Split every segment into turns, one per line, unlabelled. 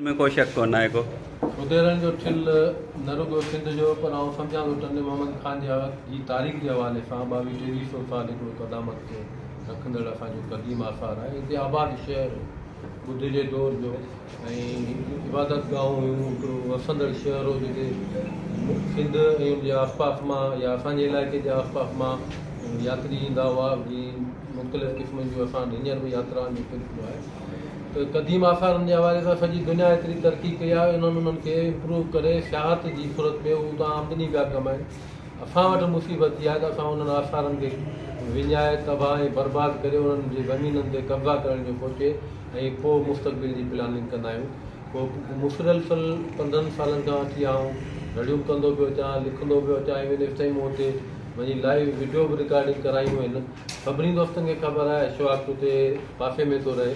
में कोई शक कोन आहे को
उदेरनि जो ठिल न रुॻो सिंध जो पर आउं सम्झां थो टंडे मोहम्मद खान जी तारीख़ जे हवाले सां 2200-2300 साल हिकिड़ो क़दामत खे रखंदड़ असांजो क़दीम आसार आहे। हिते आबाद शहर ॿुध जे दौर जो ऐं इबादत गाहूं हुयूं, हिकिड़ो वसंदड़ शहर हो जेके सिंध ऐं उनजे आसपास मां या असांजे इलाइक़े जे आसपास मां यात्री ईंदा हुआ। जीअं मुख़्तलिफ़ क़िस्मनि जूं असां हींअर बि यात्रा जो सिलसिलो आहे। त क़दीम आसारनि जे हवाले सां सॼी दुनिया एतिरी तरक़ी कई आहे, उन्हनि खे इम्प्रूव करे सियाहत जी सूरत में हू तव्हां आमदनी पिया कमाइनि। असां वटि मुसीबत इहा आहे त असां उन्हनि आसारनि खे विञाए तबाह ऐं बर्बादु करे उन्हनि जे ज़मीननि ते कब्ज़ा करण जो सोचे ऐं पोइ मुस्तक़बिल जी प्लानिंग कंदा आहियूं। पोइ मुसलसल 15 सालनि खां वठी आऊं रड़ियूं कंदो पियो अचां, लिखंदो पियो अचां ऐं वेंदे ताईं मूं हुते वञी लाइव वीडियो बि रिकॉर्डिंग करायूं आहिनि। सभिनी दोस्तनि खे ख़बर आहे अशफाक़ हुते पासे में थो रहे।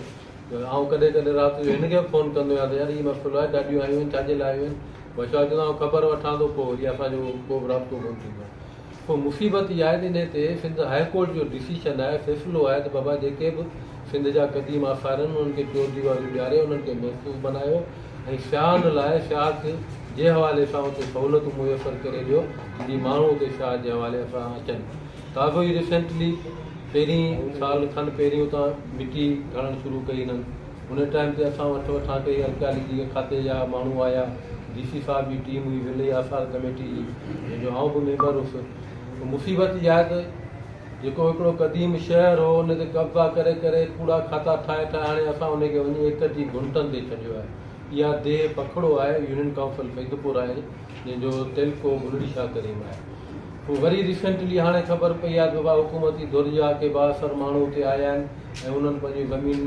आउं कॾहिं कॾहिं राति जो हिनखे फ़ोन कंदो आहियां त यार हीअ मसइलो आहे, ॾाढियूं आयूं आहिनि, छाजे लाइ आयूं आहिनि। अशफाक़ चवंदो आहे ख़बर वठां थो, पोइ वरी असांजो को बि राब्तो कोन थींदो आहे। पोइ मुसीबत इहा आहे त इन ते सिंध हाई कोर्ट जो डिसीशन आहे, फ़ैसिलो आहे त बाबा जेके बि सिंध जा क़दीम आसार आहिनि उन्हनि खे चोर दीवारियूं ॾियारे उन्हनि खे महफ़ूज़ बनायो ऐं सियाहनि लाइ सियाहत जे हवाले सां उते सहूलियतूं मुयसरु करे ॾियो जीअं माण्हू उते सियाहत जे हवाले सां अचनि। ताज़ो ई रिसेंटली पहिरीं साल खनि पहिरीं उतां मिटी खणणु शुरू कई हिननि। उन टाइम ते असां वठां कई अर्कियालॉजी जे खाते जा माण्हू आया, DC साहिब जी टीम हुई, विलेज आसार कमेटी जी, जंहिंजो आउं बि मेंबर हुउसि। मुसीबत इहा आहे त जेको हिकिड़ो क़दीम शहर हो उन ते कब्ज़ा करे करे कूड़ा खाता ठाहे ठाहे हाणे असां उनखे वञी एक जी घुंटनि ते छॾियो आहे। इहा देह पखड़ो आहे यूनियन काउंसिल फैदपुर आहे, जंहिंजो तेलको मुरड़ी शाह करीम आहे। पोइ वरी रिसेंटली हाणे ख़बर पई आहे त बाबा हुकूमती धुर जा के बासर माण्हू हुते आया आहिनि ऐं उन्हनि पंहिंजी ज़मीन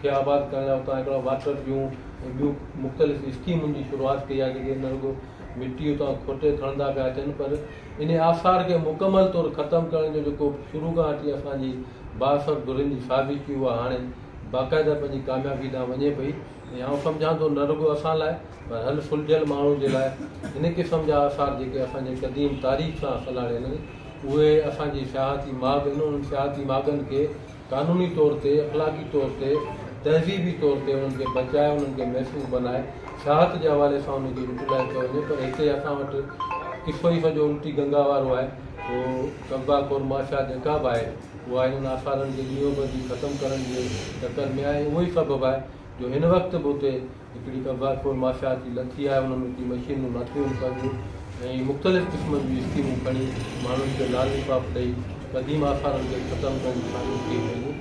खे आबाद करण लाइ उतां हिकिड़ा वाटर जूं ऐं ॿियूं मुख़्तलिफ़ स्कीमुनि जी शुरूआति कई आहे, जेके न रुॻो मिटी उतां खोटे खणंदा पिया अचनि पर इन आसार खे मुकमल तौरु ख़तमु करण जो जेको शुरू खां वठी असांजी बासर धुरनि जी साज़िश थी उहा हाणे बाक़ाइदा पंहिंजी कामयाबी ॾांहुं वञे पई। ऐं आउं सम्झां थो न रुॻो असां लाइ पर हल फुलझियल माण्हू जे लाइ इन क़िस्म जा आसार जेके असांजे क़दीम तारीख़ सां सलाड़ियल आहिनि उहे असांजी सियाहती माॻ आहिनि। उन्हनि सियाहती माॻनि खे क़ानूनी तौर ते, अख़लाक़ी तौर ते, तहज़ीबी तौर ते उन्हनि खे बचाए, उन्हनि खे महफ़ूज़ बनाए सियाहत जे हवाले सां उनखे यूटिलाइज़ कयो वञे। पर हिते असां वटि किसो ई सॼो उल्टी गंगा वारो आहे। उहो कब्ज़ा खोर माशा जेका बि आहे उहा इन्हनि आसारनि खे ॾींहों ॿ ॾींहुं ख़तमु करण जे चकर में आहे। उहो ई सबबु आहे जो हिन वक़्तु बि हुते हिकिड़ी कब्ज़ा खोर माशा जी लथी आहे। उन्हनि वटि मशीनूं नथियूं कयूं ऐं मुख़्तलिफ़ क़िस्मनि जूं स्कीमूं खणी माण्हुनि खे लालूपाप ॾेई क़दीम आसारनि खे ख़तमु करण जी साईं कई वयूं।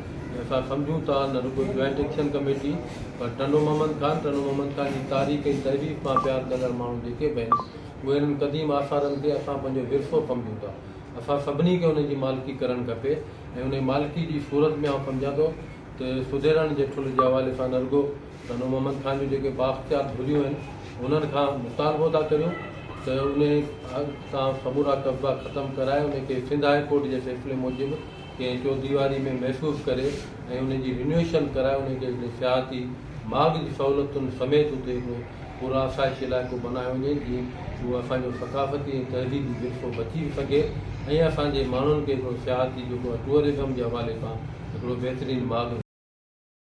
असां सम्झूं था न रुॻो जॉइंट एक्शन कमेटी पर टंडो मोहम्मद खान जी तारीख़ ऐं तहरीफ़ मां प्यार कंदड़ माण्हू जेके बि आहिनि उहे हिननि क़दीम आसारनि खे असां पंहिंजो विरसो सम्झूं था। असां सभिनी खे उनजी मालिकी करणु खपे ऐं उन मालिकी जी सूरत में आउं सम्झां थो त सुधेरण जे ठुल जे हवाले सां न रुॻो टंडो मोहम्मद खान जूं जेके बाख़्तियात धुरियूं आहिनि उन्हनि खां मुतालबो था करियूं त उन तव्हां समूरा कब्ज़ा ख़तमु कराए उनखे सिंध हाई कोर्ट जे फ़ैसिले मूजिबि कंहिं चौधरीवारी में महफ़ूज़ करे ऐं उनजी रिन्यूएशन कराए उनखे सियाहती माॻ जी सहूलियतुनि समेत उते हिकिड़ो पूरा आसाइश इलाइक़ो बनायो वञे जीअं उहो असांजो सक़ाफ़ती ऐं तहज़ीबी विरसो बची सघे ऐं असांजे माण्हुनि खे हिकिड़ो सियाहती जेको टूरिज़म जे हवाले सां हिकिड़ो बहितरीनु माॻ